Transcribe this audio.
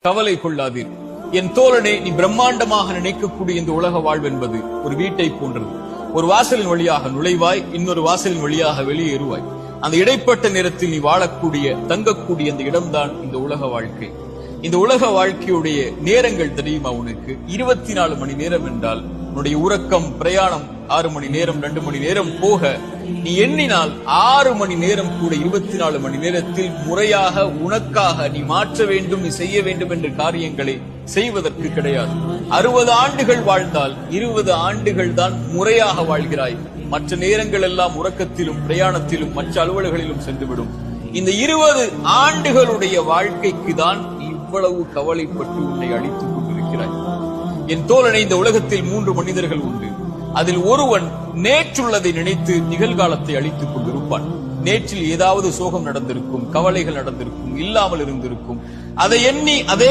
கவலை கொள்ளாதீர். என் தோழனே, நீ பிரம்மாண்டமாக நினைக்கக்கூடிய இந்த உலக வாழ்வு என்பது ஒரு வீட்டை போன்றது. ஒரு வாசலின் வழியாக நுழைவாய், இன்னொரு வாசலின் வழியாக வெளியேறுவாய். அந்த இடைப்பட்ட நேரத்தில் நீ வாழக்கூடிய, தங்கக்கூடிய அந்த இடம்தான் இந்த உலக வாழ்க்கை. இந்த உலக வாழ்க்கையுடைய நேரங்கள் தெரியுமா உனக்கு? 24 மணி நேரம் என்றால் உன்னுடைய உறக்கம், பிரயாணம் 6 மணி நேரம், 2 மணி நேரம் போக நீ எண்ணினால் 6 மணி நேரம் கூட 24 மணி நேரத்தில் முறையாக உனக்காக நீ மாற்ற வேண்டும், நீ செய்ய வேண்டும் என்ற காரியங்களை செய்வதற்கு கிடையாது. 60 ஆண்டுகள் வாழ்ந்தால் 20 ஆண்டுகள் தான் முறையாக வாழ்கிறாய். மற்ற நேரங்கள் எல்லாம் உறக்கத்திலும், பிரயாணத்திலும், மற்ற அலுவல்களிலும் சென்றுவிடும். இந்த 20 ஆண்டுகளுடைய வாழ்க்கைக்கு தான் இவ்வளவு கவலைப்பட்டு உன்னை அழித்துக் கொண்டிருக்கிறாய். என் தோழனை, இந்த உலகத்தில் 3 மனிதர்கள் உண்டு. அதில் ஒருவன் நேற்றுள்ளதை நினைத்து நிகழ்காலத்தை அழித்துக் கொண்டிருப்பான். நேற்றில் ஏதாவது சோகம் நடந்திருக்கும், கவலைகள் நடந்திருக்கும், இல்லாமல் இருந்திருக்கும். அதை எண்ணி அதே